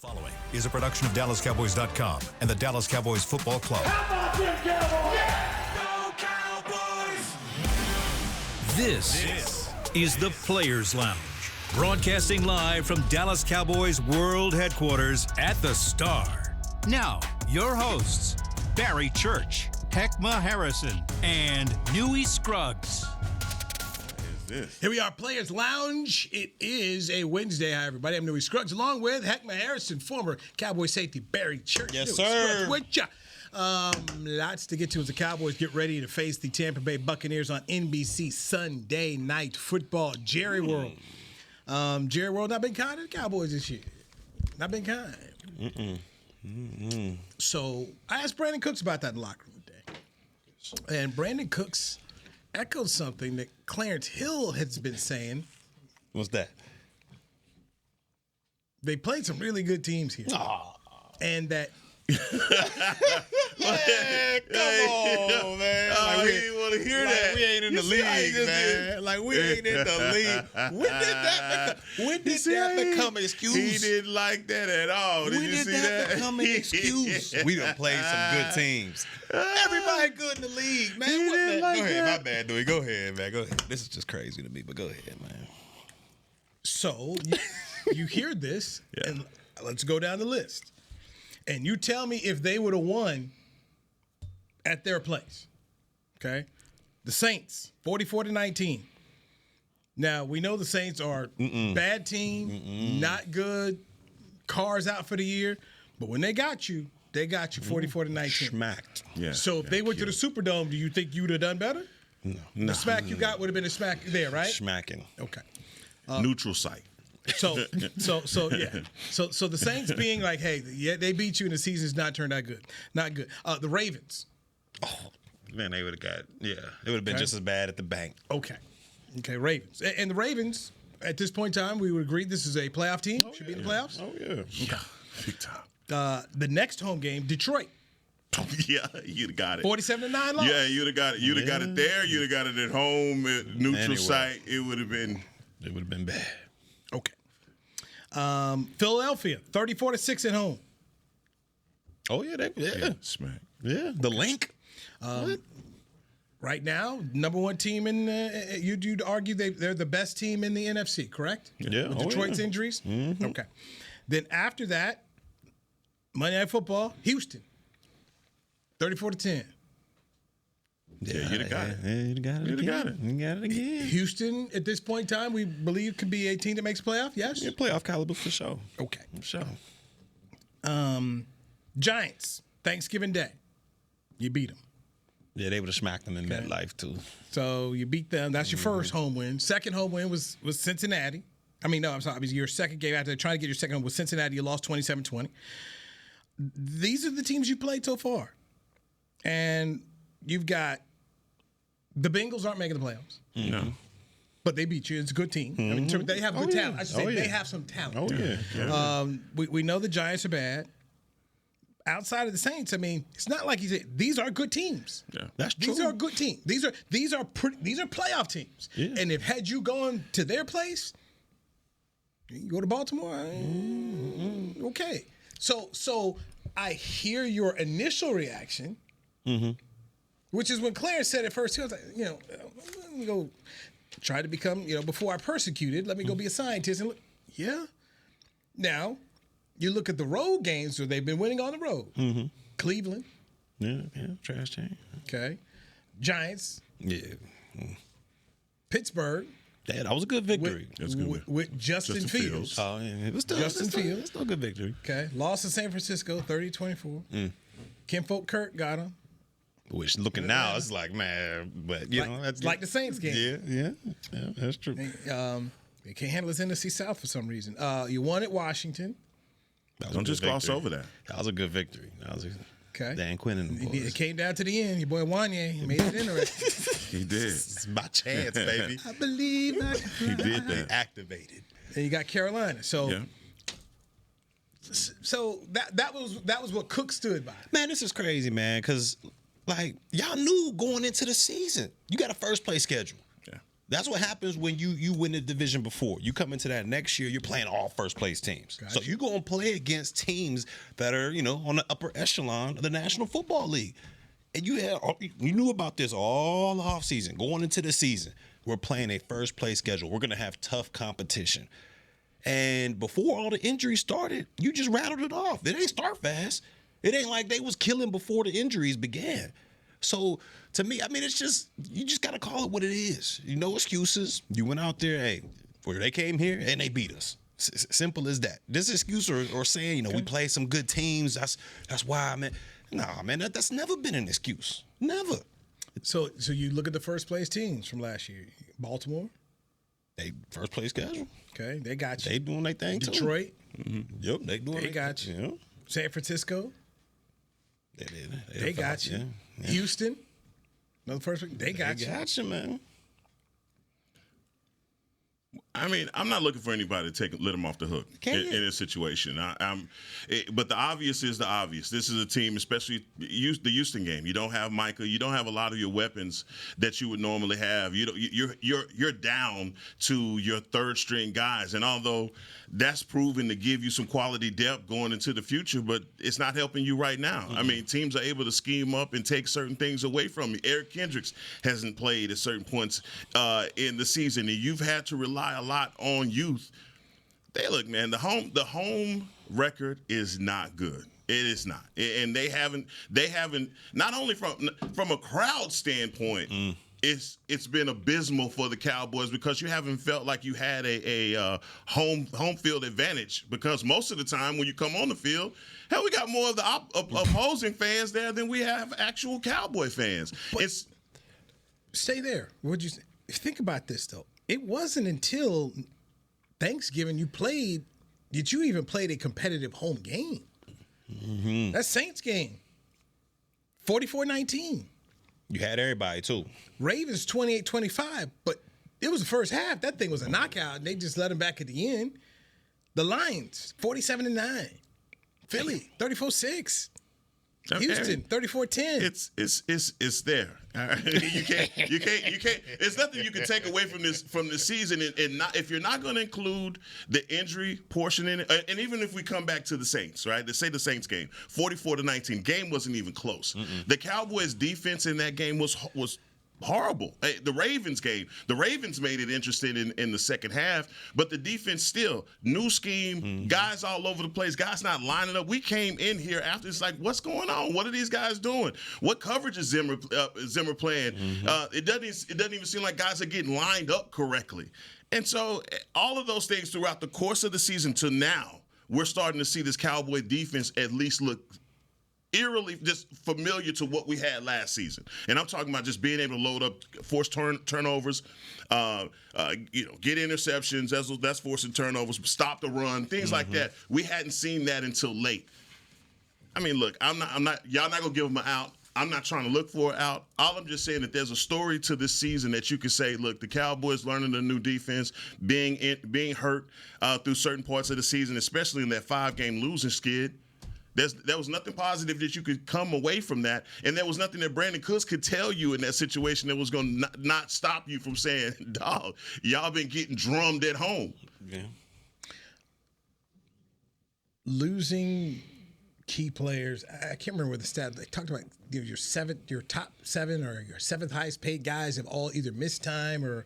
Following is a production of DallasCowboys.com and the Dallas Cowboys Football Club. How about them Cowboys? Yeah! Go Cowboys! This is the Players Lounge, broadcasting live from Dallas Cowboys World Headquarters at the Star. Now, your hosts, Barry Church, Hek'ma Harrison, and Newy Scruggs. Here we are, Players Lounge. It is a Wednesday. Hi, everybody. I'm Newy Scruggs, along with Hek'ma Harrison, former Cowboy safety Barry Church. Yes, Newy sir. Scruggs with ya. Lots to get to as the Cowboys get ready to face the Tampa Bay Buccaneers on NBC Sunday Night Football. Jerry World. Jerry World not been kind to the Cowboys this year. Not been kind. So I asked Brandon Cooks about that in the locker room today. And Brandon Cooks echoed something that Clarence Hill has been saying. What's that? They played some really good teams here. And that Man, come on, man. Like, we didn't want to hear that. We ain't in the league, man. Like, we ain't in the league. When did that become an excuse? He didn't like that at all. Did you see that? Become an excuse? We done played some good teams. Everybody good in the league, man. He What didn't the- like Go ahead, that. my bad, Dewey. Go ahead, man. Go ahead. This is just crazy to me, but go ahead, man. So, you hear this, and let's go down the list. And you tell me if they would have won at their place. Okay? The Saints, 44-19. Now, we know the Saints are bad team, not good, cars out for the year. But when they got you 44-19. Smacked. Yeah. So if they went to the Superdome, do you think you would have done better? No. The smack you got would have been a smack there, right? Smacking. Okay. Neutral site. So the Saints being like, hey, yeah, they beat you and the season's not turned out good. Not good. The Ravens. Oh, man, they would have got, it would have been just as bad at the bank. Okay, Ravens. And the Ravens, at this point in time, we would agree this is a playoff team. Should be in the playoffs. Oh, yeah. Big time. The next home game, Detroit. Yeah, you'd have got it. 47-9 loss. Yeah, you'd have got it. You'd have got it there. You'd have got it at home, at neutral Anyway. site. It would have been. It would have been bad. Okay. Philadelphia, 34-6 at home. Oh, yeah. Smack. Yeah. The link. Right now, number one team in you'd argue they're the best team in the NFC, correct? Yeah. With Oh, Detroit's yeah. injuries? Mm-hmm. Okay. Then after that, Monday Night Football, Houston, 34-10. Yeah, you'd have got it. Yeah, you'd have got it. You'd have got it. You got it again. Houston, at this point in time, we believe could be a team that makes playoff, yes? Yeah, playoff caliber for sure. Okay. For sure. Giants, Thanksgiving Day, you beat them. Yeah, they would have smacked them in that life, too. So you beat them. That's your first home win. Second home win was Cincinnati. I mean, no, I'm sorry. It was your second game after trying to get your second home with Cincinnati. You lost 27-20. These are the teams you played so far. And you've got the Bengals aren't making the playoffs. No. But they beat you. It's a good team. I mean, they have good talent. I should say they have some talent. Oh, yeah. We know the Giants are bad. Outside of the Saints, I mean, it's not like these are good teams. Yeah. That's true. These are good teams. These are playoff teams. Yeah. And if had you gone to their place, you go to Baltimore. Okay. So I hear your initial reaction, which is when Clarence said at first, he was like, let me go try to become, before I persecuted, let me go be a scientist and look. Yeah. Now, you look at the road games where they've been winning on the road. Cleveland. Yeah, trash team. Okay. Giants. Yeah. Pittsburgh. Yeah, that was a good victory. That's a good. With Justin Fields. Oh, yeah. It was still, Justin Fields. It's still a good victory. Okay. Lost to San Francisco, 30-24. Kinfolk Kirk got him. Which, looking now, it's like, man, but, that's like the Saints game. Yeah, that's true. They can't handle this NFC South for some reason. You won at Washington. Don't just gloss over that. That was a good victory. Okay. Dan Quinn and the boys. It came down to the end. Your boy Wanye made it interesting. He did. It's my chance, baby. I believe I can fly. He did that. Activated. And you got Carolina. So Yeah. So that was what Cook stood by. Man, this is crazy, man, because, like, y'all knew going into the season, you got a first-place schedule. Yeah. That's what happens when you win the division before. You come into that next year, you're playing all first-place teams. Gotcha. So you're going to play against teams that are, on the upper echelon of the National Football League. And you knew about this all offseason, going into the season. We're playing a first-place schedule. We're going to have tough competition. And before all the injuries started, you just rattled it off. It ain't start fast. It ain't like they was killing before the injuries began. So, to me, it's just, you just got to call it what it is. No excuses. You went out there, hey, where they came here, and they beat us. Simple as that. This excuse or saying, we played some good teams, that's why, man. Nah, man, that's never been an excuse. Never. So you look at the first-place teams from last year. Baltimore. They first-place schedule. Okay, they got you. They doing their thing, Detroit. too. Mm-hmm. Yep, they doing They got you. Yeah. San Francisco. They got you. Yeah. Houston. Another first week. They got you. They got you, man. I'm not looking for anybody to let them off the hook in this situation. But the obvious is the obvious. This is a team, especially the Houston game. You don't have Micah. You don't have a lot of your weapons that you would normally have. You're down to your third string guys, and although that's proven to give you some quality depth going into the future, but it's not helping you right now. Mm-hmm. Teams are able to scheme up and take certain things away from you. Eric Kendricks hasn't played at certain points in the season, and you've had to rely a lot on youth. Look, man, the home record is not good. It is not, and they haven't. Not only from a crowd standpoint, it's been abysmal for the Cowboys because you haven't felt like you had a home field advantage. Because most of the time when you come on the field, hell, we got more of the opposing fans there than we have actual Cowboy fans. Stay there. Would you think about this though? It wasn't until Thanksgiving that you even played a competitive home game. Mm-hmm. That Saints game, 44-19. You had everybody, too. Ravens 28-25, but it was the first half. That thing was a knockout, and they just let them back at the end. The Lions, 47-9. Philly, 34-6. Houston, 34-10. It's there. You can't. There's nothing you can take away from this season, and not if you're not going to include the injury portion in it. And even if we come back to the Saints, right? Let's say the Saints game, 44-19, game wasn't even close. Mm-mm. The Cowboys' defense in that game was horrible. The Ravens game, the Ravens made it interesting in the second half, but the defense still, new scheme, guys all over the place, guys not lining up. We came in here after, it's like, what's going on? What are these guys doing? What coverage is Zimmer playing? It doesn't even seem like guys are getting lined up correctly. And so all of those things throughout the course of the season to now, we're starting to see this Cowboy defense at least look eerily just familiar to what we had last season. And I'm talking about just being able to load up, force turnovers, get interceptions, that's forcing turnovers, stop the run, things like that. We hadn't seen that until late. Look, I'm not, y'all not gonna give them an out. I'm not trying to look for it out. All I'm just saying that there's a story to this season that you can say, look, the Cowboys learning a new defense, being hurt through certain parts of the season, especially in that 5-game losing skid. There was nothing positive that you could come away from that, and there was nothing that Brandon Cooks could tell you in that situation that was going to not stop you from saying, dog, y'all been getting drummed at home. Yeah. Losing key players. I can't remember what the stat. They talked about your top 7 or your 7th highest paid guys have all either missed time or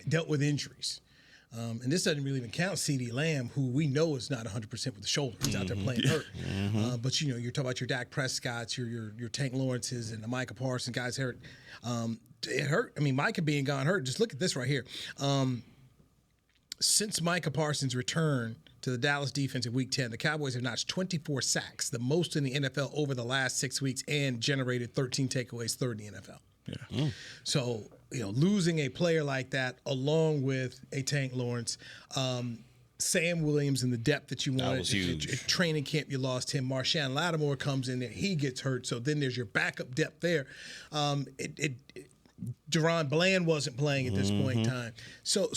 dealt with injuries. And this doesn't really even count CeeDee Lamb, who we know is not 100% with the shoulder. He's out there playing hurt. But you're talking about your Dak Prescotts, your Tank Lawrences, and the Micah Parsons guys hurt. It hurt. Micah being gone hurt. Just look at this right here. Since Micah Parsons' return to the Dallas defense in Week 10, the Cowboys have notched 24 sacks, the most in the NFL over the last 6 weeks, and generated 13 takeaways, third in the NFL. Yeah. So, losing a player like that, along with a Tank Lawrence, Sam Williams and the depth that you wanted. That was huge. At training camp, you lost him. Marshawn Lattimore comes in there. He gets hurt. So then there's your backup depth there. Deron Bland wasn't playing at this point in time. So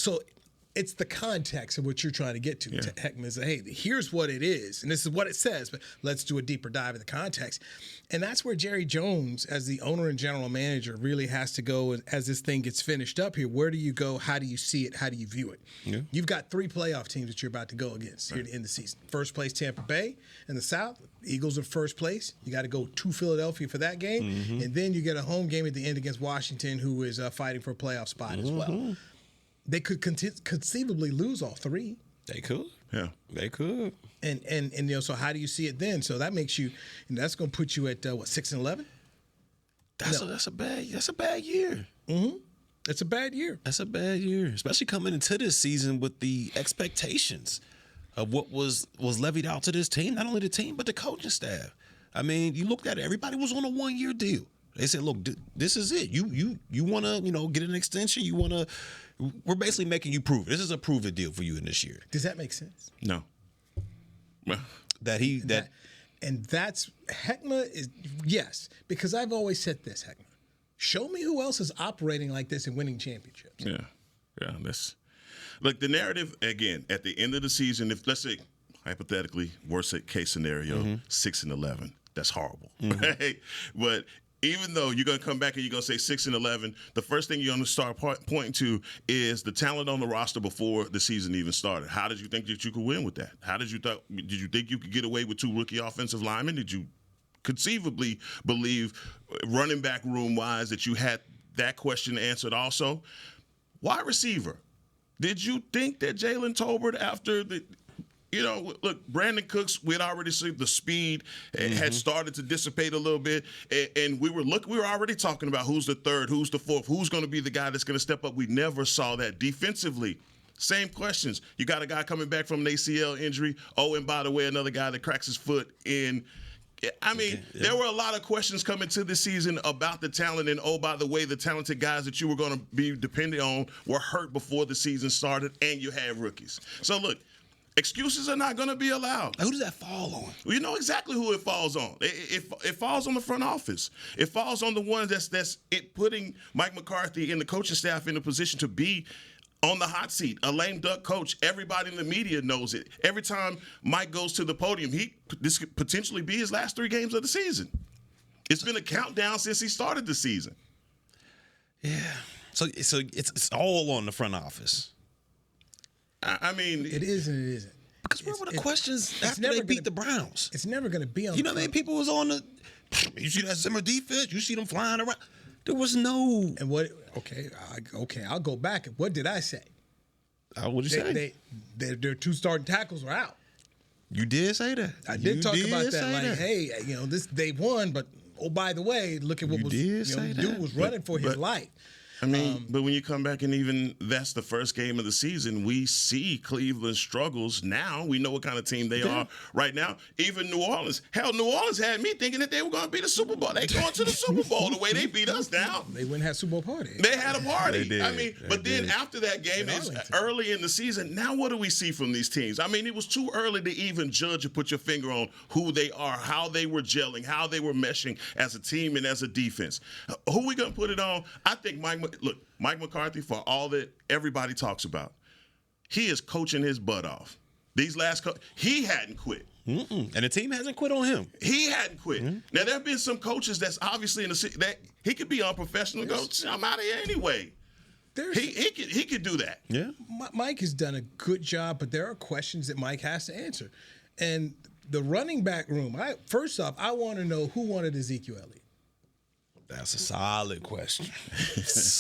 it's the context of what you're trying to get to. Hek'ma is, hey, here's what it is, and this is what it says, but let's do a deeper dive in the context. And that's where Jerry Jones, as the owner and general manager, really has to go as this thing gets finished up here. Where do you go? How do you see it? How do you view it? Yeah. You've got 3 playoff teams that you're about to go against here to end the season. First place, Tampa Bay in the South. Eagles are first place. You got to go to Philadelphia for that game. Mm-hmm. And then you get a home game at the end against Washington, who is fighting for a playoff spot as well. They could conceivably lose all 3. They could. Yeah. They could. And so how do you see it then? So that makes you, that's going to put you at, 6-11? That's a bad year. Mm-hmm. It's a bad year. That's a bad year, especially coming into this season with the expectations of what was levied out to this team, not only the team, but the coaching staff. I mean, you looked at it, everybody was on a 1-year deal. They said, look, this is it. You want to, get an extension. We're basically making you prove it. This is a prove it deal for you in this year. Does that make sense? No. And that's Hek'ma is, yes, because I've always said this, Hek'ma. Show me who else is operating like this and winning championships. Yeah. Look, the narrative, again, at the end of the season, if, let's say, hypothetically, worst case scenario, 6-11, that's horrible, right? But even though you're going to come back and you're going to say 6-11, the first thing you're going to start pointing to is the talent on the roster before the season even started. How did you think that you could win with that? Did you think you could get away with 2 rookie offensive linemen? Did you conceivably believe, running back room-wise, that you had that question answered also? Wide receiver. Did you think that Jalen Tolbert, after the look, Brandon Cooks, we had already seen the speed had started to dissipate a little bit, and we were already talking about who's the third, who's the fourth, who's going to be the guy that's going to step up. We never saw that. Defensively, same questions. You got a guy coming back from an ACL injury. Oh, and by the way, another guy that cracks his foot in. I mean, there were a lot of questions coming to this season about the talent, and oh, by the way, the talented guys that you were going to be dependent on were hurt before the season started, and you had rookies. So look, excuses are not going to be allowed. Who does that fall on? Well, you know exactly who it falls on. It falls on the front office. It falls on the ones that's putting Mike McCarthy and the coaching staff in a position to be on the hot seat, a lame duck coach. Everybody in the media knows it. Every time Mike goes to the podium, this could potentially be his last 3 games of the season. It's been a countdown since he started the season. Yeah. So it's all on the front office. I mean, it is and it isn't. Because where were the questions after they beat the Browns? It's never going to be on. You know, how many people was on the. You see that Zimmer defense? You see them flying around? There was no. And what? Okay, I'll go back. What did I say? What did you say? Their 2 starting tackles were out. You did say that. I did talk about that. Like, hey, they won, but oh, by the way, look at what dude was running for his life. I mean, but when you come back and even that's the first game of the season, we see Cleveland struggles now. We know what kind of team they are right now. Even New Orleans. Hell, New Orleans had me thinking that they were going to be the Super Bowl. They going to the Super Bowl the way they beat us now. They wouldn't have Super Bowl party. They had a party. They did. I mean, then after that game, it's early in the season. Now what do we see from these teams? I mean, it was too early to even judge or put your finger on who they are, how they were gelling, how they were meshing as a team and as a defense. Who we going to put it on? I think Mike McCarthy, for all that everybody talks about, he is coaching his butt off. He hadn't quit. And the team hasn't quit on him. He hadn't quit. Now, there have been some coaches that's obviously in the that he could be unprofessional and go, I'm out of here anyway. He could do that. Yeah. Mike has done a good job, but there are questions that Mike has to answer. And the running back room, first off, I want to know who wanted Ezekiel Elliott. That's a solid question.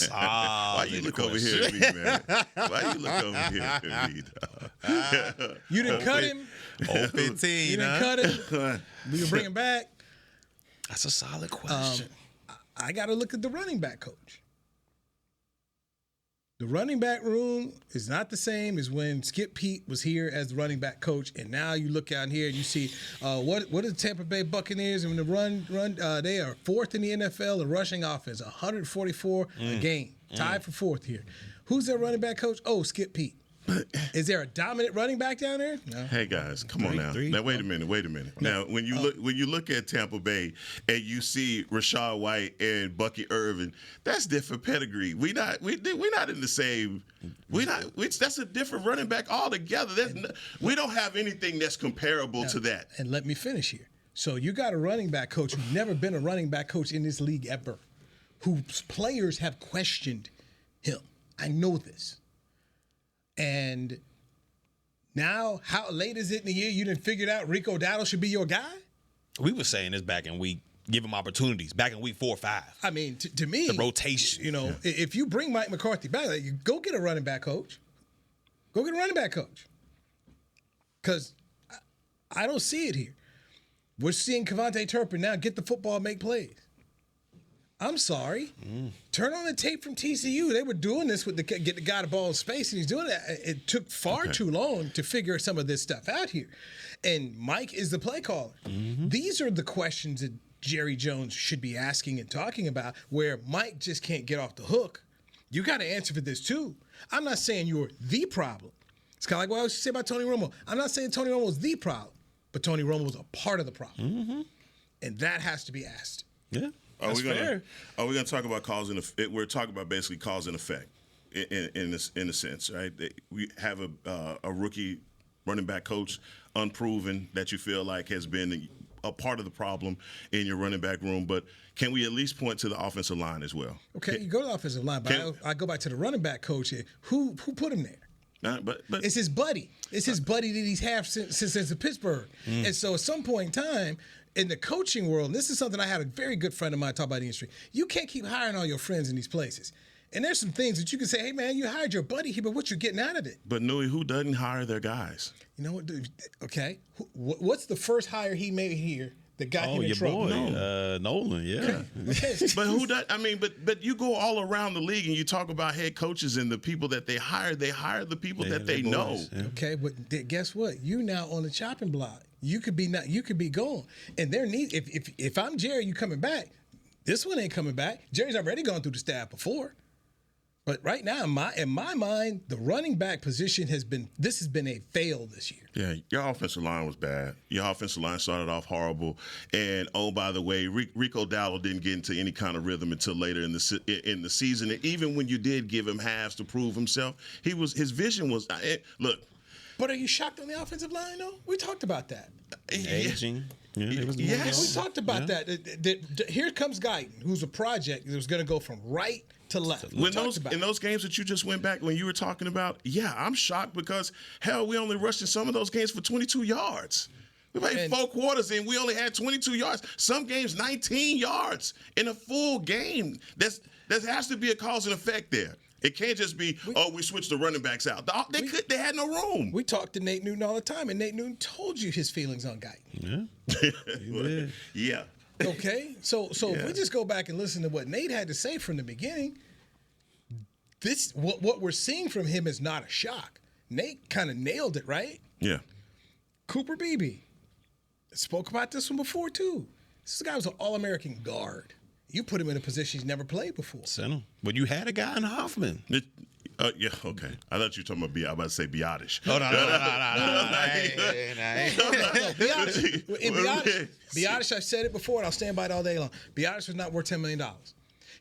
Why you look over here at me, man? Why you look over here at me, dog? You didn't cut him. 15, You didn't cut him. Will you bring him back? That's a solid question. I got to look at the running back coach. The running back room is not the same as when Skip Pete was here as the running back coach, and now you look out here and you see what are the Tampa Bay Buccaneers, and when the run they are 4th in the NFL in rushing offense, 144 a game, tied for 4th here. Who's their running back coach? Oh, Skip Pete. Is there a dominant running back down there? No. Hey guys, come on now. Now wait a minute. Now when you look at Tampa Bay and you see Rachaad White and Bucky Irvin, that's different pedigree. We're not in the same. That's a different running back altogether. We don't have anything that's comparable to that. And let me finish here. So you got a running back coach who's never been a running back coach in this league ever, whose players have questioned him. I know this. And now, how late is it in the year you didn't figure out Rico Dowdle should be your guy? We were saying this back in give him opportunities back in week 4 or 5. I mean, to me, the rotation. If you bring Mike McCarthy back, you go get a running back coach. Go get a running back coach. Because I don't see it here. We're seeing Kevontae Turpin now get the football, make plays. I'm sorry. Turn on the tape from TCU. They were doing this with get the guy the ball in space, and he's doing that. It took far too long to figure some of this stuff out here. And Mike is the play caller. These are the questions that Jerry Jones should be asking and talking about, where Mike just can't get off the hook. You got to answer for this too. I'm not saying you're the problem. It's kind of like what I was say about Tony Romo. I'm not saying Tony Romo is the problem, but Tony Romo was a part of the problem, and that has to be asked. Yeah. Are we gonna talk about cause and effect? We're talking about basically cause and effect in a sense, right? We have a rookie running back coach, unproven, that you feel like has been a part of the problem in your running back room. But can we at least point to the offensive line as well? Okay, you go to the offensive line, but I go back to the running back coach here. Who put him there? But it's his buddy. It's his buddy that he's had since Pittsburgh. And so at some point in time, in the coaching world, and this is something I had a very good friend of mine talk about in the industry, you can't keep hiring all your friends in these places. And there's some things that you can say, hey, man, you hired your buddy here, but what you're getting out of it? But Newy, who doesn't hire their guys? You know what, dude? Okay. What's the first hire he made here that got him in trouble? Nolan, yeah. Okay. But who does? I mean, but you go all around the league and you talk about head coaches and the people that they hire the people that they know. Yeah. Okay, but guess what? You now on the chopping block. You could be gone. And there needs if I'm Jerry, you coming back. This one ain't coming back. Jerry's already gone through the staff before. But right now, in my mind, the running back position has been a fail this year. Yeah, your offensive line was bad. Your offensive line started off horrible. And, oh, by the way, Rico Dowdle didn't get into any kind of rhythm until later in the season. And even when you did give him halves to prove himself, his vision was look. But are you shocked on the offensive line, though? We talked about that. Aging. Yes, we talked about that. Here comes Guyton, who's a project that was going to go from right to left. In those games that you just went back when you were talking about, I'm shocked because, hell, we only rushed in some of those games for 22 yards. We played 4 quarters and we only had 22 yards. Some games, 19 yards in a full game. There has to be a cause and effect there. It can't just be, we switched the running backs out. They had no room. We talk to Nate Newton all the time, and Nate Newton told you his feelings on Guyton. Yeah. Yeah. Okay? So if we just go back and listen to what Nate had to say from the beginning, what we're seeing from him is not a shock. Nate kind of nailed it, right? Yeah. Cooper Beebe. Spoke about this one before, too. This guy was an All-American guard. You put him in a position he's never played before. Center. But you had a guy in Hoffman. Yeah, okay. I thought you were talking about I'm about to say Biotish. No. Biotish, I've said it before, and I'll stand by it all day long. Biotish was not worth $10 million.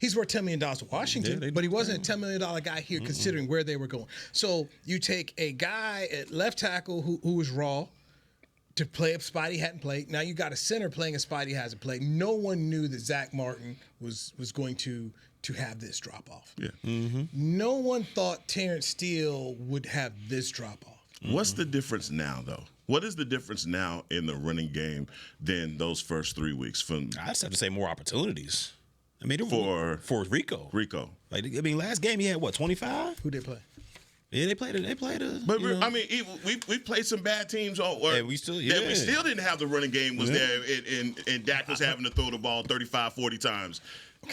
He's worth $10 million to Washington, but he wasn't a $10 million guy here considering where they were going. So you take a guy at left tackle who was raw to play a spot he hadn't played. Now you got a center playing a spot he hasn't played. No one knew that Zach Martin was going to have this drop off. Yeah. No one thought Terrence Steele would have this drop off. What's the difference now, though? What is the difference now in the running game than those first 3 weeks? I just have to say more opportunities. I mean, for Rico. Last game he had 25? Who they play? Yeah, they played a. But I mean, we played some bad teams, and we still didn't have the running game was there, and Dak was having to throw the ball 35, 40 times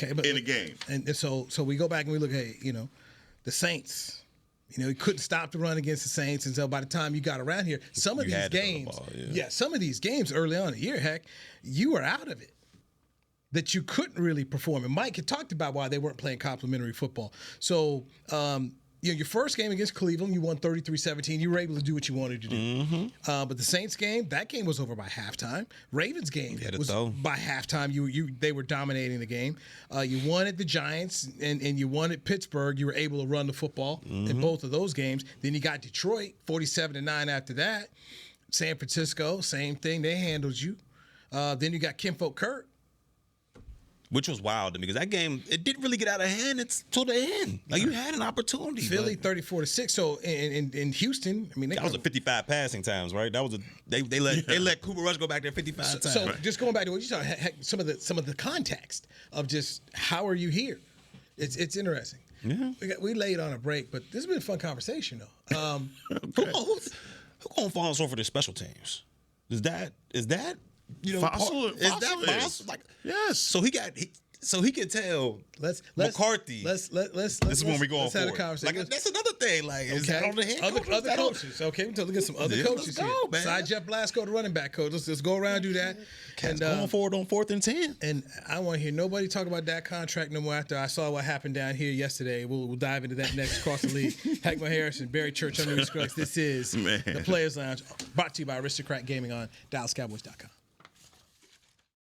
in a game. And so we go back and we look at the Saints. He couldn't stop the run against the Saints, and so by the time you got around here, some of these games early on in the year, you were out of it. That you couldn't really perform. And Mike had talked about why they weren't playing complimentary football. So your first game against Cleveland, you won 33-17. You were able to do what you wanted to do. But the Saints game, that game was over by halftime. Ravens game was by halftime. They were dominating the game. You won at the Giants and you won at Pittsburgh. You were able to run the football in both of those games. Then you got Detroit, 47-9 after that. San Francisco, same thing. They handled you. Then you got Kinfolk Kurt. Which was wild to me because that game, it didn't really get out of hand until the end. Like, you had an opportunity. Philly 34-6. So in Houston, I mean, that was a 55 passing times, right? That was they let Cooper Rush go back there 55 times. So just going back to what you said, some of the context of just how are you here? It's interesting. Yeah. We laid on a break, but this has been a fun conversation though. Who gonna fall for the special teams? Is that Fossil? Is that Fossil? Like, yes. So he could tell McCarthy. This is when we going let's have a forward. conversation. Like, that's another thing. Like, is that on the head coach? Other coaches. Okay, we'll look at some other coaches let's go, here. man. Besides Jeff Blasco, the running back coach. Let's go around and do that. And going forward on 4th and 10. And I want to hear nobody talk about that contract no more after I saw what happened down here yesterday. We'll dive into that next across the league. Hek'ma Harrison, Barry Church, I'm Newy Scruggs. This is the Players Lounge, brought to you by Aristocrat Gaming on DallasCowboys.com.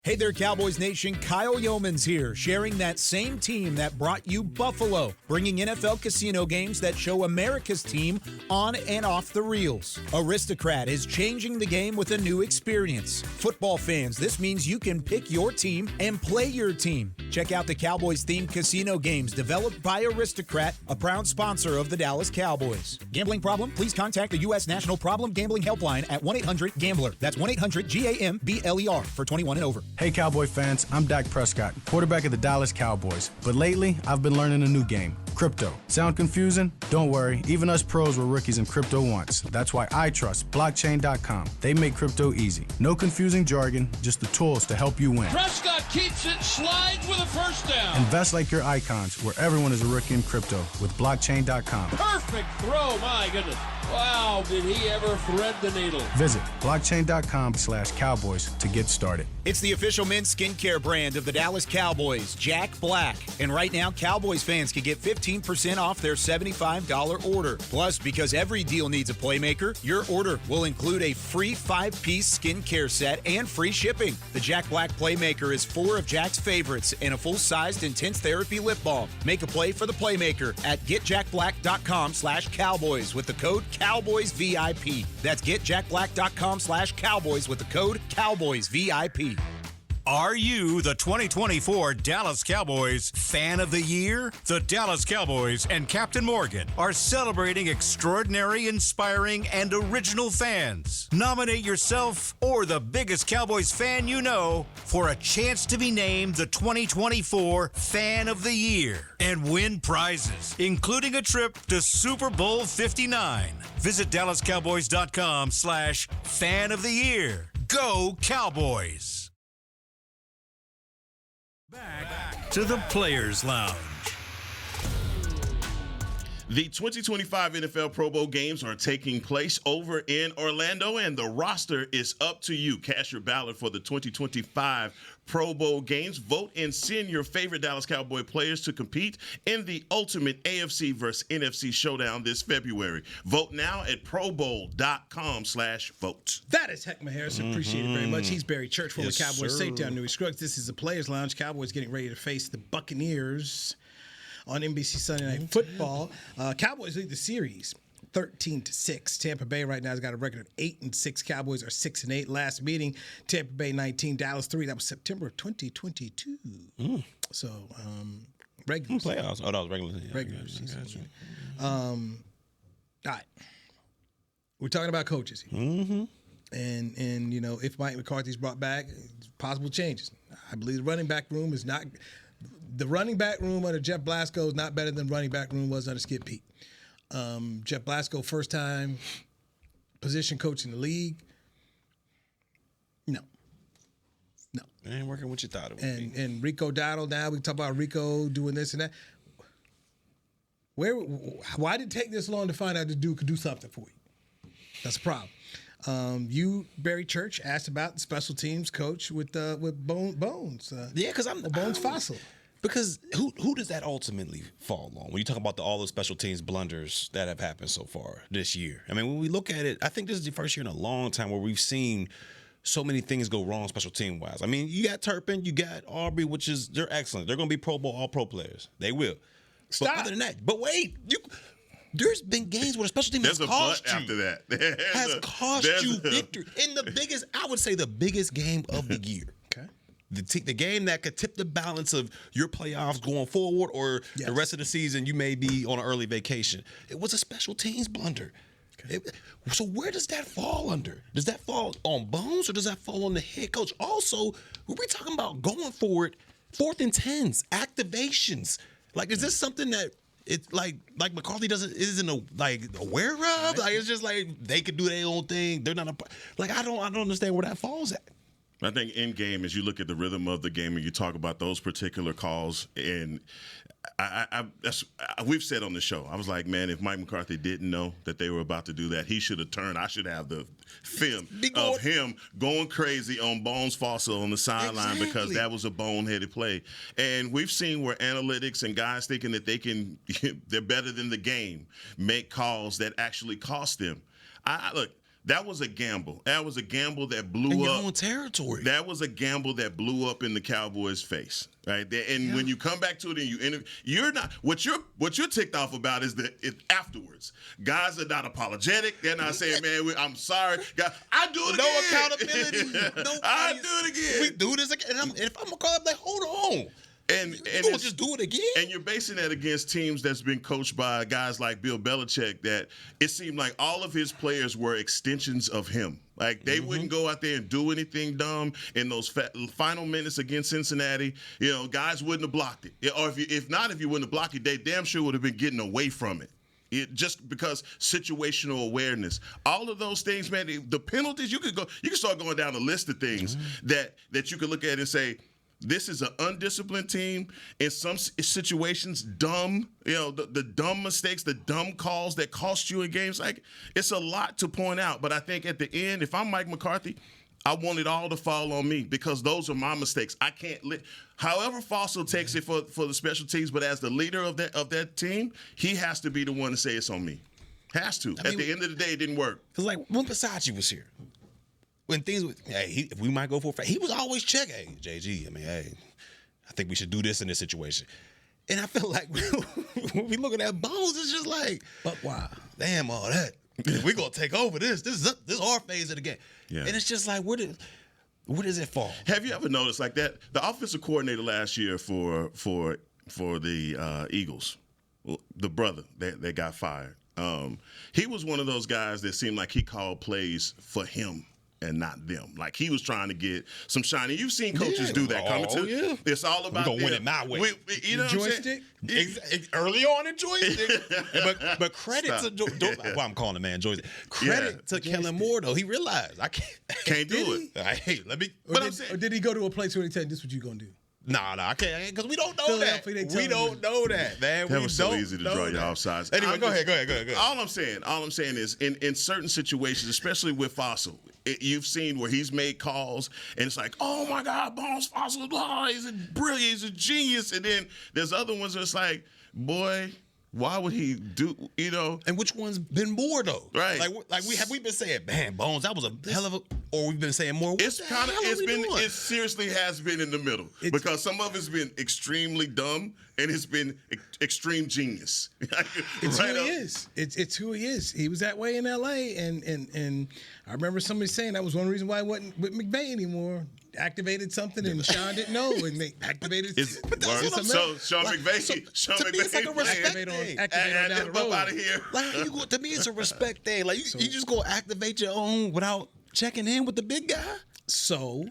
Hey there, Cowboys Nation. Kyle Yeomans here, sharing that same team that brought you Buffalo, bringing NFL casino games that show America's team on and off the reels. Aristocrat is changing the game with a new experience. Football fans, this means you can pick your team and play your team. Check out the Cowboys-themed casino games developed by Aristocrat, a proud sponsor of the Dallas Cowboys. Gambling problem? Please contact the U.S. National Problem Gambling Helpline at 1-800-GAMBLER. That's 1-800-GAMBLER for 21 and over. Hey Cowboy fans, I'm Dak Prescott, quarterback of the Dallas Cowboys. But lately, I've been learning a new game, crypto. Sound confusing? Don't worry, even us pros were rookies in crypto once. That's why I trust blockchain.com. They make crypto easy. No confusing jargon, just the tools to help you win. Prescott keeps it, slides with a first down. Invest like your icons, where everyone is a rookie in crypto with blockchain.com. Perfect throw, my goodness. Wow, did he ever thread the needle? Visit blockchain.com/Cowboys to get started. It's the official men's skincare brand of the Dallas Cowboys, Jack Black. And right now, Cowboys fans can get 15% off their $75 order. Plus, because every deal needs a playmaker, your order will include a free 5-piece skincare set and free shipping. The Jack Black Playmaker is 4 of Jack's favorites and a full-sized intense therapy lip balm. Make a play for the Playmaker at getjackblack.com/Cowboys with the code CowboysVIP. That's getjackblack.com/Cowboys with the code CowboysVIP. Are you the 2024 Dallas Cowboys Fan of the Year? The Dallas Cowboys and Captain Morgan are celebrating extraordinary, inspiring, and original fans. Nominate yourself or the biggest Cowboys fan you know for a chance to be named the 2024 Fan of the Year and win prizes, including a trip to Super Bowl 59. Visit DallasCowboys.com/Fan of the Year. Go Cowboys! Back to the Players Lounge. The 2025 NFL Pro Bowl games are taking place over in Orlando, and the roster is up to you. Cast your ballot for the 2025 Pro Bowl games. Vote and send your favorite Dallas Cowboy players to compete in the ultimate AFC versus NFC showdown this February. Vote now at probowl.com/vote. That is Hek'ma Harrison. Appreciate it very much. He's Barry Church, former Cowboys safety on Newy Scruggs. This is the Players Lounge. Cowboys getting ready to face the Buccaneers on NBC Sunday Night Football. Cowboys lead the series 13-6. Tampa Bay right now has got a record of 8-6. Cowboys are 6-8. Last meeting, Tampa Bay 19, Dallas 3. That was September of 2022. So regular playoffs. Oh, that was regular. Yeah, regular season. All right, we're talking about coaches here. And you know, if Mike McCarthy's brought back, possible changes. I believe the running back room is not. The running back room under Jeff Blasco is not better than running back room was under Skip Pete. Jeff Blasco, first time position coach in the league. No. It ain't working what you thought it would be. And Rico Dowdle now, we talk about Rico doing this and that. Why did it take this long to find out the dude could do something for you? That's a problem. You, Barry Church, asked about the special teams coach with Bones. Yeah, because Bones Fossil. Because who does that ultimately fall on when you talk about all the special teams blunders that have happened so far this year? I mean, when we look at it, I think this is the first year in a long time where we've seen so many things go wrong special team wise. I mean, you got Turpin, you got Aubrey, they're excellent. They're going to be Pro Bowl, all pro players. They will. Stop. But other than that, wait, there's been games where the special team has cost you. After that. Has cost you victory. In the biggest, I would say the biggest game of the year. Okay. The game that could tip the balance of your playoffs going forward or the rest of the season you may be on an early vacation. It was a special teams blunder. Okay. So where does that fall under? Does that fall on Bones or does that fall on the head coach? Also, when we're talking about going forward, 4th and 10s, activations. Like, is this something that it's like McCarthy isn't aware of? Like, it's just like they could do their own thing. They're not I don't understand where that falls at. I think in game, as you look at the rhythm of the game and you talk about those particular calls, and we've said on the show, I was like, man, if Mike McCarthy didn't know that they were about to do that, he should have turned. I should have the film of him going crazy on Bones Fossil on the sideline because that was a boneheaded play. And we've seen where analytics and guys thinking that they're better than the game make calls that actually cost them. Look. That was a gamble. That was a gamble that blew up. In your own territory. That was a gamble that blew up in the Cowboys' face, right? And when you come back to it and you interview, you're not what you're ticked off about is that afterwards. Guys are not apologetic. They're not saying, "Man, I'm sorry." God, I do it again. No accountability. I do it again. We do this again. And if I'm McCarthy, I'm like, hold on. And you just do it again. And you're basing that against teams that's been coached by guys like Bill Belichick that it seemed like all of his players were extensions of him. Like they wouldn't go out there and do anything dumb in those final minutes against Cincinnati. You know, guys wouldn't have blocked it. Or if you wouldn't have blocked it, they damn sure would have been getting away from it. Just because situational awareness, all of those things, man. The penalties, you can start going down a list of things that you could look at and say, this is an undisciplined team. In some situations, dumb, the dumb mistakes, the dumb calls that cost you in games. Like, it's a lot to point out. But I think at the end, if I'm Mike McCarthy, I want it all to fall on me because those are my mistakes. I can't however Fossil takes it for the special teams, but as the leader of that team, he has to be the one to say it's on me. Has to. At the end of the day, it didn't work. Because, like, when Versace was here, when things were, if we might go for a fact, he was always checking. Hey, JG, I think we should do this in this situation. And I feel like when we looking at Bones, it's just like, but why? Damn all that. We're going to take over this. This is our phase of the game. Yeah. And it's just like, where does it fall? Have you ever noticed like that? The offensive coordinator last year for the Eagles, the brother that got fired, he was one of those guys that seemed like he called plays for him and not them. Like he was trying to get some shiny. You've seen coaches do that. It's all about we're gonna win it my way. You know joystick? What I'm saying? Early on in joystick. but credit to I'm calling the man joystick. Credit to Kellen Moore though. He realized I can't do it. Hey, let me. Or did he go to a place where he said, "This is what you gonna do"? Nah, I can't because we don't know that. We don't know that, man. That was so easy to draw you offsides. Anyway, go ahead. All I'm saying is in certain situations, especially with Fossil, you've seen where he's made calls and it's like, oh my God, Bones Fossil, he's brilliant, he's a genius. And then there's other ones that's like, boy, why would he do, And which one's been more though? Right. Like we've been saying, man, Bones, that was a hell of a, or we've been saying more. It seriously has been in the middle because some of it's been extremely dumb and it's been extreme genius. It's who he is. It's who he is. He was that way in L.A. and I remember somebody saying that was one reason why he wasn't with McVay anymore. Activated something and Sean didn't know, and they activated. So Sean McVay, it's like a respect thing. Activate on down the road. Out of here. Like to me, it's a respect thing. Like you just go activate your own without checking in with the big guy. So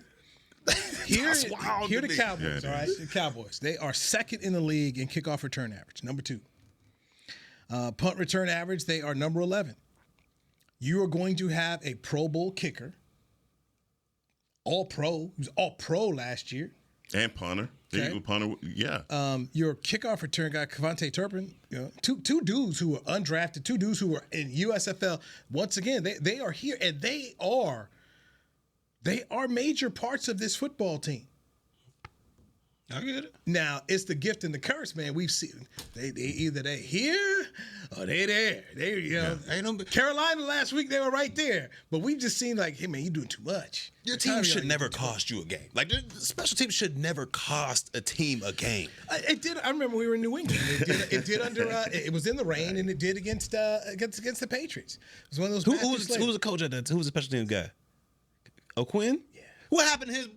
here the Cowboys. All right, the Cowboys. They are second in the league in kickoff return average. Number 2. Punt return average. They are number 11. You are going to have a Pro Bowl kicker. All pro. He was all pro last year. And punter. Okay. Punter, yeah. Your kickoff return guy, Kevontae Turpin, two dudes who were undrafted, 2 dudes who were in USFL. Once again, they are here, and they are major parts of this football team. I get it. Now it's the gift and the curse, man. We've seen they either they here or they there. They Ain't no Carolina last week they were right there, but we just seen like, hey man, you doing too much. Your team should never cost you a game. Like the special teams should never cost a team a game. It did. I remember we were in New England. It did under. It was in the rain, and it did against the Patriots. It was one of those. Who was the coach at that? Who was the special teams guy? O'Quinn. Yeah. What happened to his?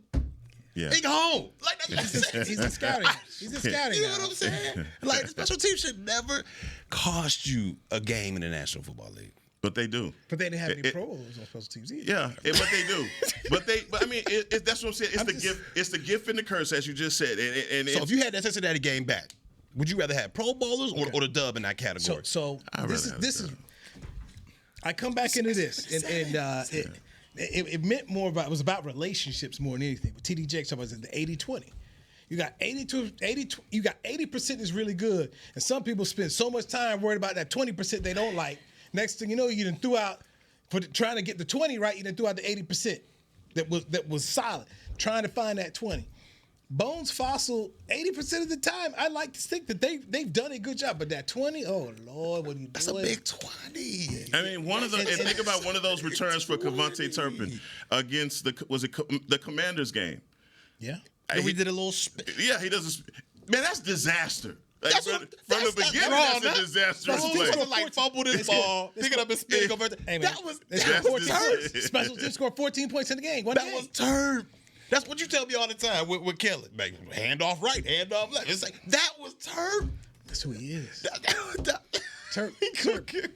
Yeah. He home. Like he's a scouting. He's a scouting. You know what I'm saying? Like the special team should never cost you a game in the National Football League. But they do. But they didn't have any Pro Bowls on special teams either. Yeah, but they do. But I mean, that's what I'm saying. Gift. It's the gift and the curse, as you just said. And so if you had that Cincinnati game back, would you rather have Pro Bowlers or the dub in that category? So this is. I come back into this, and it meant more about, it was about relationships more than anything. But TD Jakes was in the 80-20. You got 80% is really good, and some people spend so much time worried about that 20% they don't like. Next thing you know, you done threw out trying to get the 20 right. You done threw out the 80% that was solid. Trying to find that 20. Bones Fossil, 80% of the time, I like to think that they've done a good job. But that 20, oh Lord, what are you doing? That's a big 20. I mean, and think about one of those returns for Kevontae Turpin against the Commanders game. Yeah. We did a little spin. Yeah, he does. Man, that's disaster. Like, from the beginning, that's a disastrous play. He like fumbled his ball, pick it up and spin. Hey, that was special teams scored 14 points in the game. That was turd. That's what you tell me all the time with Kelly. Hand off right, hand off left. It's like, that was turd. That's who he is. Turpentine.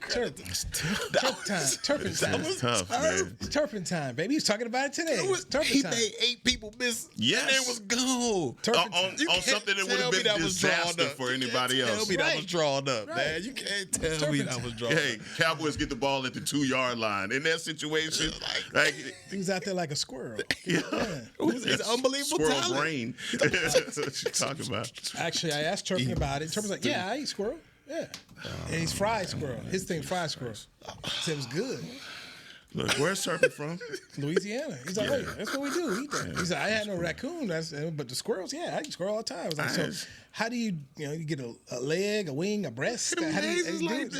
Turpentine, baby. He was talking about it today. He made 8 people miss. Yes. And it was goal. On something that would have been disaster for anybody else. Tell me that was drawn up, man. You can't tell me that was drawn up. Hey, Cowboys get the ball at the 2-yard line. In that situation, like, he was out there like a squirrel. Yeah. It's unbelievable squirrel talent. brain. That's what you talking about. Actually, I asked Turpin about it. Turpin's like, yeah, I eat squirrel. Yeah. And he's fried squirrel. His thing, fried squirrel. He said it was good. Look, where's Turpin from? Louisiana. He's like, wait, that's what we do. We eat that. He's like, I had no raccoon, but the squirrels, yeah, I eat squirrel all the time. I was like, so how do you get a leg, a wing, a breast? How do you do it?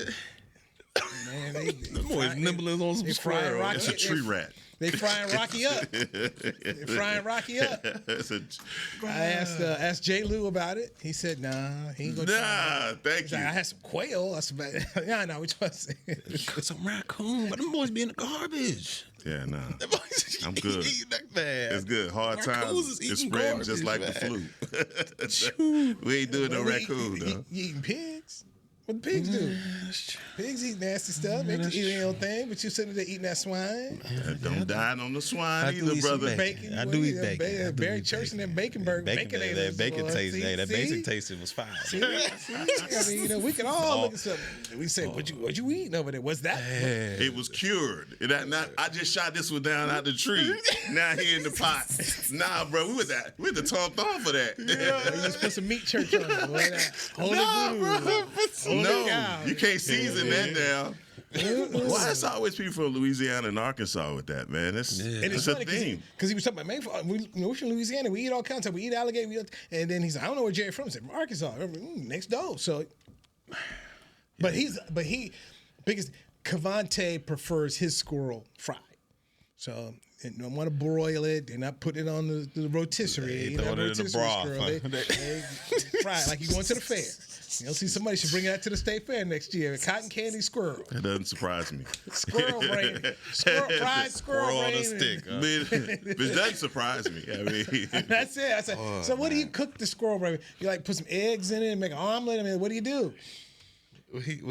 Man, they boys nibbling on some squirrel. It's a tree rat. They frying Rocky up. I asked J. Lou about it. He said, nah, he ain't gonna try it. Thank you. Like, I had some quail. I said, yeah, no, we just some raccoon, but them boys be in the garbage. Yeah, nah. I'm good. It's good. Hard times. It's spreading just like the flu. We ain't doing no raccoon, though. You eating pigs? What the pigs do? Pigs eat nasty stuff. They eat their own thing, but you sitting there eating that swine. Don't dine on the swine either, brother. Bacon. I do eat bacon. Barry Church and that bacon burger. That bacon tasted was fine. See? I mean, we can all look at something. We say, what you eating over there? What's that? It was cured. I just shot this one down out the tree. Now he in the pot. Nah, bro, we with the tom thumb for that. Yeah. You just put some meat church on it. Bro. No, you can't season that down. Why it's always people from Louisiana and Arkansas with that, man? It's a thing. Because he was talking about, we're from Louisiana, we eat all kinds of stuff. We eat alligator. And then he's like, I don't know where Jerry from. He said, from Arkansas. Next door. So, but because Kevontae prefers his squirrel fried. So, they don't want to broil it. They're not putting it on the rotisserie. They throw it in the broth. They fry it like you going to the fair. You'll see somebody should bring that to the state fair next year. Cotton candy squirrel. That doesn't surprise me. Squirrel brain. Fried squirrel on a stick. Huh? It doesn't surprise me. I mean, that's it. I said, so what do you cook the squirrel brain? You like put some eggs in it and make an omelet? I mean, what do you do? He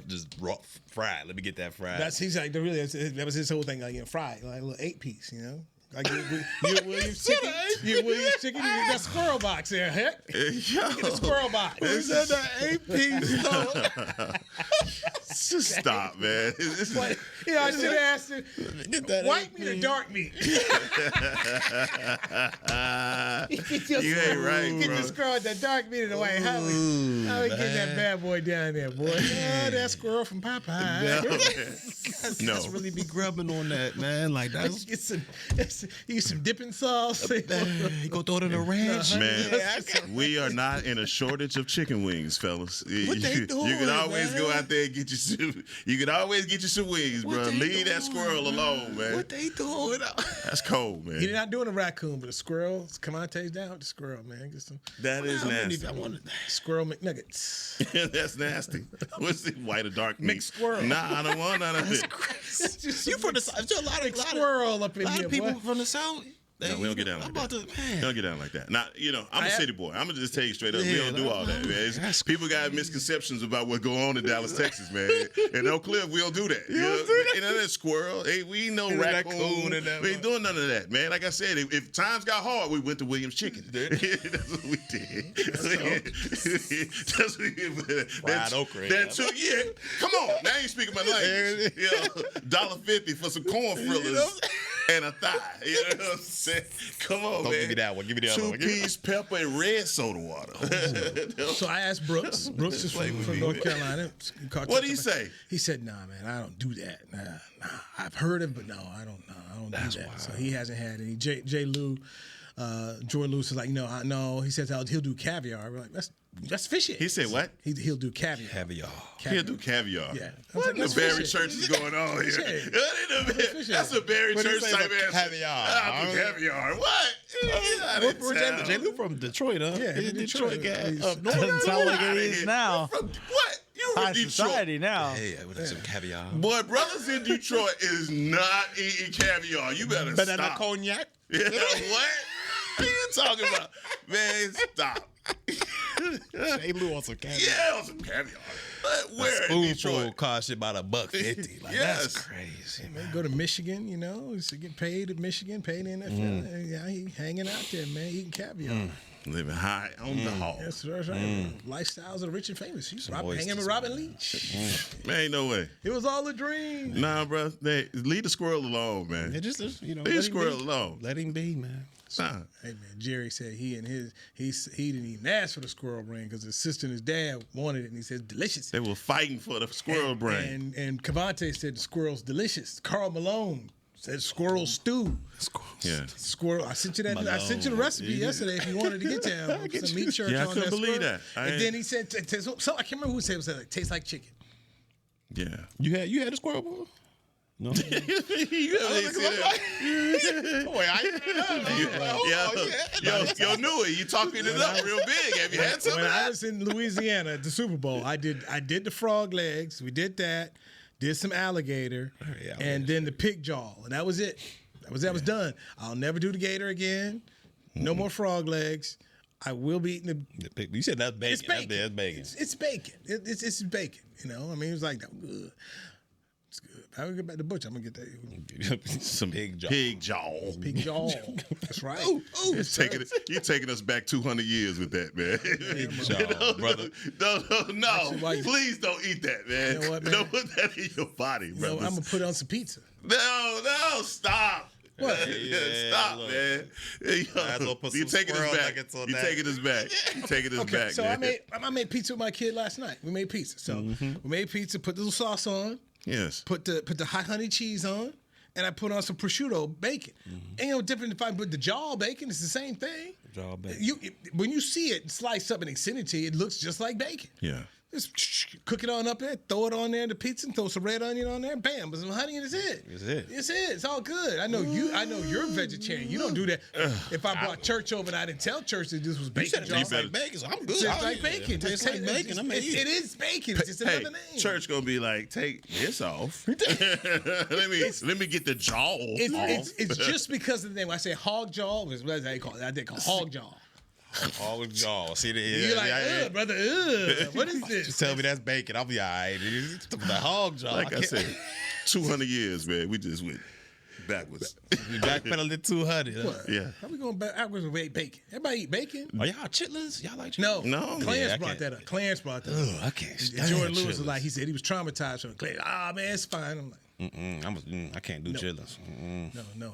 just raw fried. Let me get that fried. He's like, that was his whole thing. Like, fried, like a little 8-piece, you know. Like you Williams chicken, you get that squirrel box there, heck. Get the squirrel box. Is that the 8-piece? Just stop, man. But, I should have asked him, white meat or dark meat? You ain't right, Get bro. the squirrel with that dark meat in the white. How we getting that bad boy down there, boy? Oh, that squirrel from Popeye. No. Let's really be grubbing on that, man. Like that's Get some dipping sauce. you go throw it in a ranch. Man, we are not in a shortage of chicken wings, fellas. What they doing, you can always man? go out there and get you some. You can always get you some wings, What bro. they Leave that doing, squirrel alone, man. What they doing? That's cold, man. You're not doing a raccoon, but a squirrel. Comanche's down with the squirrel, man. Get some That is nasty. I wanted squirrel McNuggets. That's nasty. What's the white or dark meat? Mixed squirrel. Nah, I don't want none of it. You from the south? There's a lot of squirrel up in lot here, of people boy. from the south. No, we don't get down like that. We don't get down like that. Now, I'm a city boy. I'm gonna just tell you straight up, we don't do all that, man. People got misconceptions about what go on in Dallas, Texas, man. In Oak Cliff, we don't do that. You don't do that. And that squirrel. Hey, we ain't no raccoon. We ain't doing none of that, man. Like I said, if times got hard, we went to Williams Chicken. That's what we did. That's what we did. Fried okra. Come on. Now you speaking my language. $1.50 for some corn frillers and a thigh. You know what I'm saying? Come on, man. Give me that one. Give me the other one. Two-piece pepper and red soda water. So I asked Brooks. Brooks is from North Carolina. What'd he say? He said, "Nah, man, I don't do that. Nah, I've heard it, but no, I don't do that." Wild. So he hasn't had any. J. Lou, Jordan Lewis is like, I know. He says he'll do caviar. We're like, that's fishy. He said what? He'll do caviar. Caviar. He'll do caviar. Yeah. What in the Barry Church is going on here? That's a Barry Church type answer. Caviar. Caviar. What? Where's J. Lou from Detroit, huh? Yeah, He's a Detroit guy. Doesn't sound like it is now. What? You High from Detroit? society now. Hey, with some caviar. Boy, brothers in Detroit is not eating caviar. You better stop. Cognac. Yeah, what? What are you talking about? Man, stop. J. Lou on some caviar. Yeah, on some caviar. But where in Spoonful Detroit? cost you about $1.50. Like, Yes. that's crazy, man. Go to Michigan, he's to get paid at Michigan, paid in the NFL. Yeah, he hanging out there, man, eating caviar. Living high on the hog. That's right. Lifestyles of the rich and famous. He's hanging with oysters, Robin Leach. Man, ain't no way. It was all a dream. Nah, bro. Leave the squirrel alone, man. Yeah, just Leave the squirrel alone. Let him be, man. Nah. Hey man, Jerry said he didn't even ask for the squirrel brain because his sister and his dad wanted it, and he said delicious. They were fighting for the squirrel brain. And Cavante said the squirrel's delicious. Carl Malone said squirrel stew. Yeah. Squirrel. I sent you the recipe yesterday if you wanted to get there. Some meat church Yeah, I on couldn't that believe squirrel. that. And then he said, so I can't remember who said it. It tastes like chicken. Yeah. You had a squirrel bowl? No. You ever see that? Yo, Newy, you talking it up real big. Have you had some When of I that? was in Louisiana at the Super Bowl, I did the frog legs. We did that. Did some alligator, and then the pig jaw, and that was it. That was done. I'll never do the gator again. No more frog legs. I will be eating the pig. You said that's bacon. It's bacon. That's bacon. It's bacon. It's bacon. I mean, it was like that. Good. It's good. I will get back to the butcher. I'm gonna get that. Some pig jaw. Pig jaw. Pig jaw. That's right. You're taking us back 200 years with that, man. Pig jaw, brother. No. Actually, Please don't eat that, man. You know what, man? Don't put that in your body, brother. I'm gonna put it on some pizza. No, stop. What? Stop, look. man. You're taking us back. You're taking us back. You're taking us back, So man. I made pizza with my kid last night. We made pizza. So we made pizza, put the little sauce on, Yes. put the hot honey cheese on, and I put on some prosciutto bacon. Ain't no different if I put the jaw bacon. It's the same thing. Jaw bacon. When you see it sliced up and they send it to you, it looks just like bacon. Yeah. Just cook it on up there, throw it on there, the pizza, and throw some red onion on there, bam, but some honey, and it's it. It's all good. I know you're a vegetarian. You don't do that. If I brought church over and I didn't tell church that this was bacon, You said like bacon, so I'm good. just like bacon. Tastes like bacon. I'm It is bacon. It's just another name. Church gonna be like, take this off. let me get the jaw off. It's just because of the name. When I say hog jaw, what is they call it? I think hog jaw. All with jaw. See the You're like, brother, what is this? Just tell me that's bacon. I'll be all right. The hog jaw. Like I said, 200 years, man. We just went backwards. You backpedaled it 200. Huh? Yeah. How we going backwards with bacon? Everybody eat bacon? Are y'all chitlins? Y'all like No. chitlins? No. Clarence Yeah, brought that up. Clarence brought that Ugh, up. I can't stand Jordan Lewis was chitlins. like, he said he was traumatized from Clarence. Man, it's fine. I'm like, I can't do chitlins. no.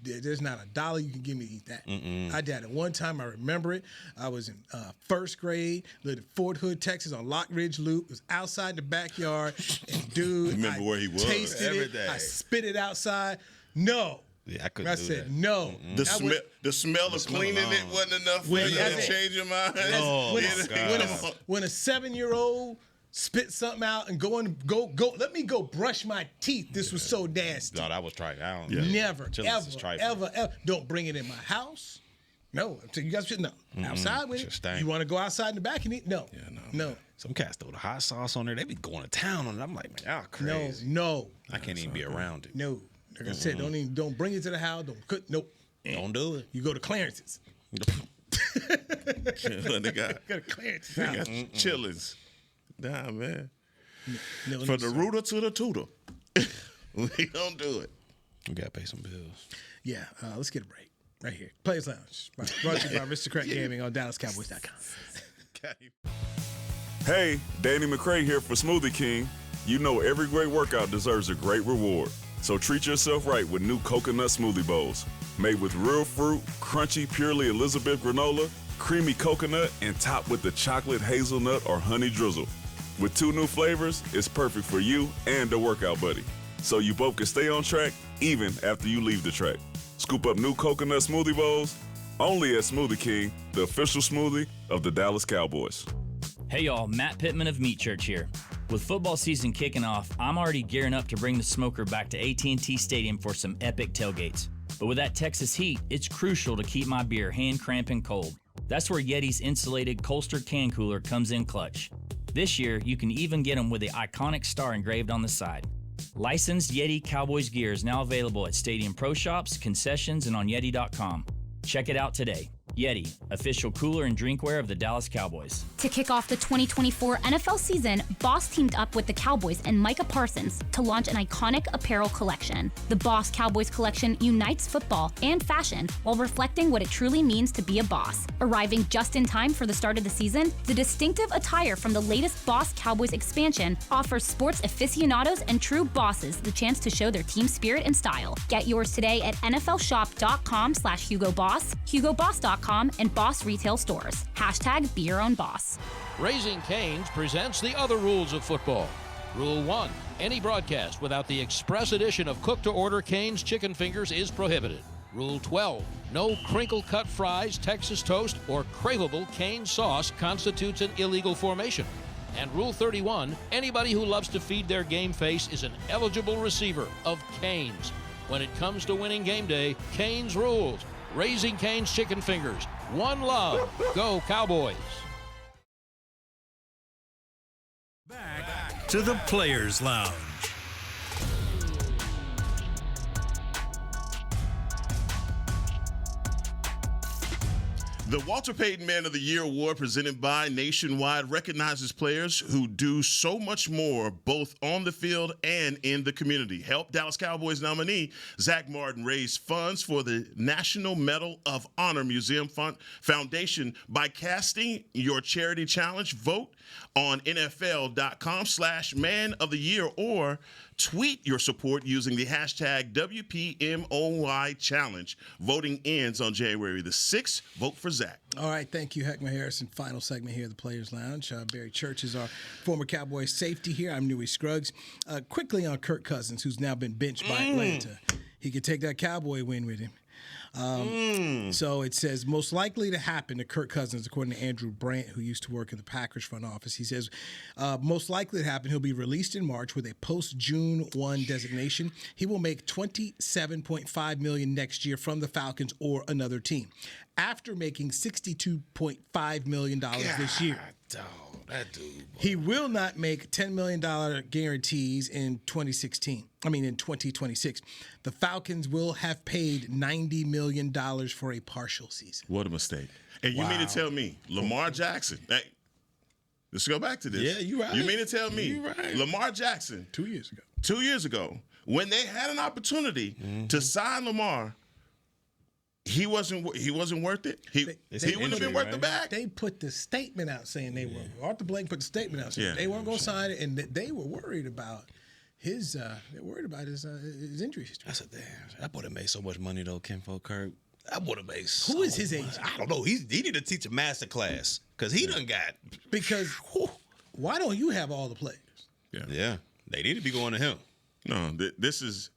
There's not $1 you can give me to eat that. I did it one time. I remember it. I was in first grade, lived in Fort Hood, Texas, on Lock Ridge Loop. It was outside the backyard, and dude, Remember where he was. Tasted Every it. day. I spit it outside. No. Yeah, I couldn't I do said that. no. The smell of cleaning it wasn't enough for you that's to it. change your mind. Oh, when, my a, God. when a 7-year-old spit something out and go let me go brush my teeth. This was so nasty. No, that was trifling. I don't Never, Chitlins is trifling. ever. Don't bring it in my house. No, so you guys should know. Outside with Should it. stank. You want to go outside in the back and eat? No, no. Some cats throw the hot sauce on there. They be going to town on it. I'm like, man, y'all crazy. No. I can't even be around it. No. Like I said, don't bring it to the house. Don't cook. Nope. Don't do it. You go to Clarence's. They got Go to Clarence's house. chillins. Nah, man. No, From the rooter to the tutor. We don't do it. We got to pay some bills. Yeah, let's get a break. Right here. Players Lounge. Brought to you by Aristocrat Gaming on DallasCowboys.com. Hey, Danny McCray here for Smoothie King. You know every great workout deserves a great reward. So treat yourself right with new coconut smoothie bowls. Made with real fruit, crunchy, purely Elizabeth granola, creamy coconut, and topped with the chocolate hazelnut or honey drizzle. With 2 new flavors, it's perfect for you and the workout buddy. So you both can stay on track even after you leave the track. Scoop up new coconut smoothie bowls only at Smoothie King, the official smoothie of the Dallas Cowboys. Hey y'all, Matt Pittman of Meat Church here. With football season kicking off, I'm already gearing up to bring the smoker back to AT&T Stadium for some epic tailgates. But with that Texas heat, it's crucial to keep my beer hand cramping cold. That's where Yeti's insulated Colster can cooler comes in clutch. This year, you can even get them with the iconic star engraved on the side. Licensed Yeti Cowboys gear is now available at Stadium Pro Shops, concessions, and on Yeti.com. Check it out today. Yeti, official cooler and drinkware of the Dallas Cowboys. To kick off the 2024 NFL season, Boss teamed up with the Cowboys and Micah Parsons to launch an iconic apparel collection. The Boss Cowboys collection unites football and fashion while reflecting what it truly means to be a boss. Arriving just in time for the start of the season, the distinctive attire from the latest Boss Cowboys expansion offers sports aficionados and true bosses the chance to show their team spirit and style. Get yours today at nflshop.com/HugoBoss, HugoBoss.com, and Boss retail stores. # be your own boss. Raising Cane's presents the other rules of football. Rule 1. Any broadcast without the express edition of cook-to-order Cane's chicken fingers is prohibited. Rule 12. No crinkle-cut fries, Texas toast, or craveable Cane's sauce constitutes an illegal formation. And Rule 31. Anybody who loves to feed their game face is an eligible receiver of Cane's. When it comes to winning game day, Cane's rules. Raising Cane's chicken fingers. One love. Go Cowboys. Back to the Players Lounge. The Walter Payton Man of the Year Award, presented by Nationwide, recognizes players who do so much more both on the field and in the community. Help Dallas Cowboys nominee Zach Martin raise funds for the National Medal of Honor Museum Foundation by casting your charity challenge. Vote on NFL.com/Man of the Year or tweet your support using the hashtag WPMOY Challenge. Voting ends on January the 6th. Vote for Zach. All right, thank you, Hek'ma Harrison. Final segment here at the Players Lounge. Barry Church is our former Cowboys safety here. I'm Newy Scruggs. Quickly on Kirk Cousins, who's now been benched by Atlanta. He could take that Cowboy win with him. So it says most likely to happen to Kirk Cousins, according to Andrew Brandt, who used to work in the Packers front office. He says most likely to happen, he'll be released in March with a post-June 1 designation. He will make $27.5 million next year from the Falcons or another team, after making $62.5 million this year. That dude. He will not make $10 million guarantees in 2026. The Falcons will have paid $90 million for a partial season. What a mistake. And you mean to tell me Lamar Jackson, hey, let's go back to this. Yeah, you right. You mean to tell me You right. Lamar Jackson 2 years ago. 2 years ago when they had an opportunity to sign Lamar, he wasn't worth it. He wouldn't have been worth the bag. They put the statement out saying they were. Arthur Blank put the statement out saying they weren't going to sign it, and they were worried about his. They're worried about his injury history. I said, damn, that boy have made so much money though, Kinfolk Kirk. That boy have made. Who is his agent? I don't know. He need to teach a master class because he done got. Because why don't you have all the players? Yeah, they need to be going to him. No, this is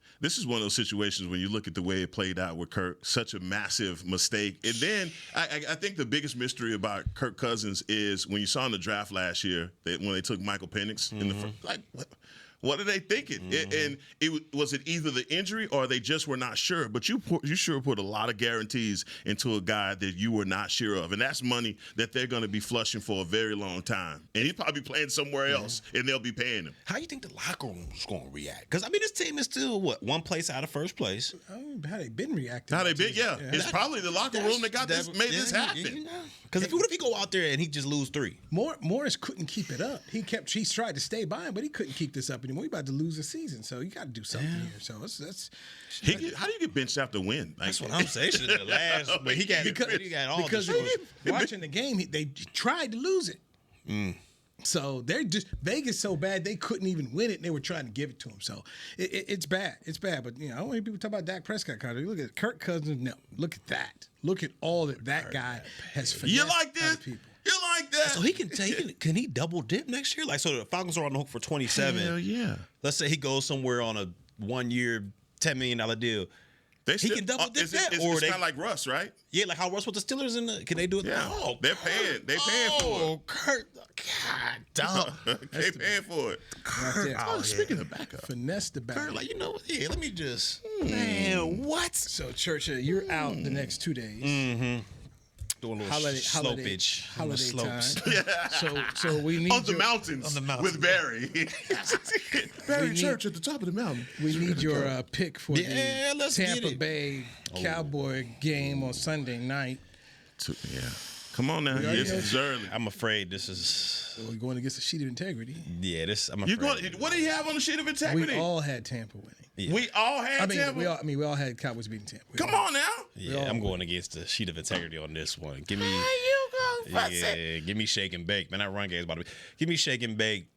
one of those situations when you look at the way it played out with Kirk, such a massive mistake. And then I think the biggest mystery about Kirk Cousins is when you saw in the draft last year that when they took Michael Penix in the first, like what are they thinking? And was it either the injury or they just were not sure? But you sure put a lot of guarantees into a guy that you were not sure of, and that's money that they're going to be flushing for a very long time. And he's probably playing somewhere else, and they'll be paying him. How do you think the locker room is going to react? Because I mean, this team is still one place out of first place. How they been reacting? How they been? Yeah, it's probably the locker room that got made this happen. Because what if he go out there and he just lose 3? Morris couldn't keep it up. He tried to stay by him, but he couldn't keep this up anymore. He about to lose the season, so you got to do something here. So how do you get benched after a win? That's what I'm saying. The last, but he got all because watching the game, they tried to lose it. So they're just Vegas so bad they couldn't even win it, and they were trying to give it to him. So it's bad. It's bad. But I don't hear people talk about Dak Prescott. Look at Kirk Cousins. No, look at that. Look at all that guy has finessed. You like this? People. You like that? So he can he double dip next year? Like, so the Falcons are on the hook for 27. Hell yeah. Let's say he goes somewhere on a 1-year, $10 million deal. He can double dip that, or it's kind of like Russ, right? Yeah, like how Russ with the Steelers can they do it? Yeah, they're paying. They paying for it. Oh, Kurt, God, damn, they paying for it. Right speaking of backup, finesse the backup. Kurt, like let me just man, what? So Church, you're out the next 2 days. Doing a little slopage. Holiday time. So we need on the mountains with Barry. Barry Church at the top of the mountain. We need your pick for the Tampa get Bay Cowboy game on Sunday night. Yeah. Come on now. It's early. I'm afraid this is. So we're going against a sheet of integrity. Yeah, I'm afraid. What do you have on the sheet of integrity? We all had Tampa winning. Yeah. We all had Tampa. We all had Cowboys beating Tampa. Come on now. Yeah, I'm going against the sheet of integrity on this one. Give me. Give me shake and bake. Man, that run game is about to be. Give me shake and bake.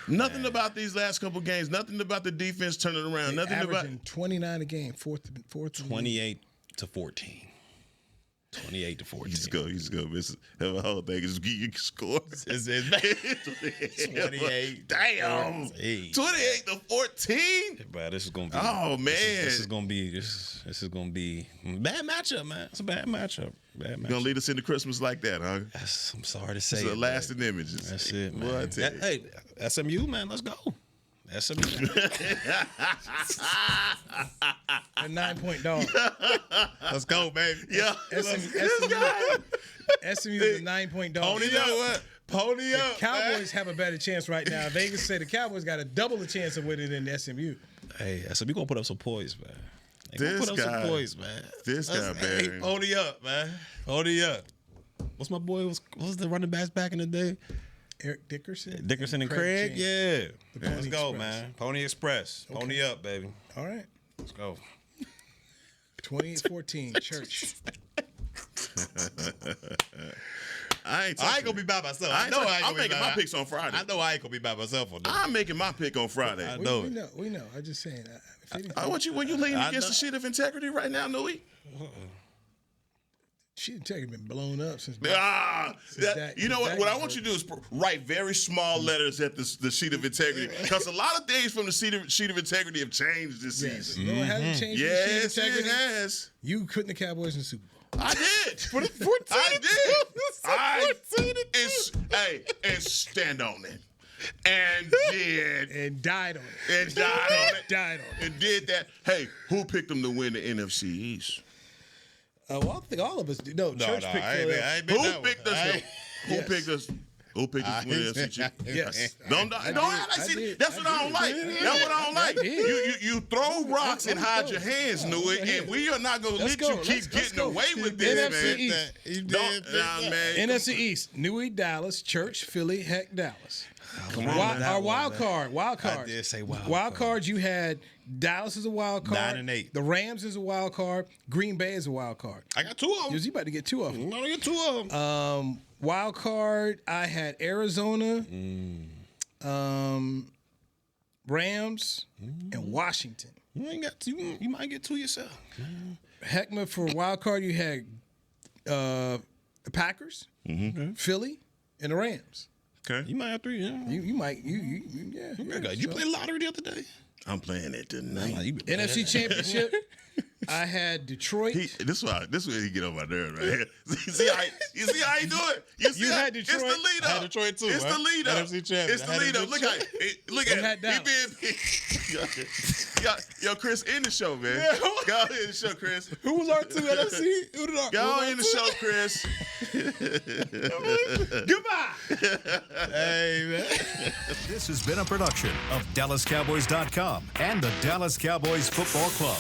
Nothing about these last couple games. Nothing about the defense turning around. Nothing averaging about 29 a game. Fourth. 28 to 14. 28 to 14. You just go. The whole thing is you score. It's 28. Damn. 28 to 14. But this is gonna be. Oh man. This is gonna be bad matchup, man. It's a bad matchup. You're gonna lead us into Christmas like that, huh? I'm sorry to say. It's the lasting images. That's it, man. Hey, SMU, man, let's go. SMU. A 9-point dog. Let's go, baby. Yeah. SMU is a 9-point dog. Pony up. The Cowboys have a better chance right now. Vegas say the Cowboys got a double the chance of winning than SMU. Hey, SMU gonna put up some poise, man. This guy, some poise, man. This guy, man. Hey, pony up, man. Pony up. What's my boy? What was the running backs back in the day? Eric Dickerson. Dickerson and Craig? Yeah. Let's go, Express. Man. Pony Express. Okay. Pony up, baby. All right. Let's go. 28-14, Church. I ain't gonna be by myself. I'm making my picks on Friday. I know I ain't gonna be by myself on that. I'm making my pick on Friday. I know. We know. I'm just saying. When you leaning against the sheet of integrity right now, Newy? Sheet of integrity been blown up since. You know what? What I want you to do is write very small letters at the sheet of integrity, because a lot of things from the sheet of integrity have changed this season. No, it hasn't changed. Yes, it has. You couldn't the Cowboys in the Super Bowl. I did. And stand on it. And died on it. And did that. Hey, who picked them to win the NFC East? Well, I think all of us did. No, Church picked Philadelphia. Who picked us? Who picked us? Who picked us to win the NFC? Yes. Don't that's what I don't like. That's what I don't like. You throw rocks and hide your hands, Newy, and we are not going to let you keep getting away with this, NFC man. NFC East, Newy, Dallas, Church, Philly, Heck, Dallas. Come on, Our wild card. I did say wild card. You had Dallas is a wild card. 9-8. The Rams is a wild card. Green Bay is a wild card. I got 2 of them. You about to get 2 of them. I'm gonna get 2 of them. Wild card, I had Arizona, Rams, and Washington. You might get 2 yourself. Hek'ma for wild card, you had the Packers, Philly, and the Rams. Okay. You might have 3. Yeah. You might. Yeah. You play lottery the other day? I'm playing it tonight. NFC Championship, I had Detroit. This way he get on my nerves right here. You see how he do it? You had Detroit. It's the lead up. I had Detroit too. It's the lead up. NFC champion. It's the lead up. Look at him. Yo, Chris, end the show, man. Go ahead in the show, Chris. Who was our 2 NFC? Who did our? Go in the show, Chris. Goodbye. Hey, man. This has been a production of DallasCowboys.com and the Dallas Cowboys Football Club.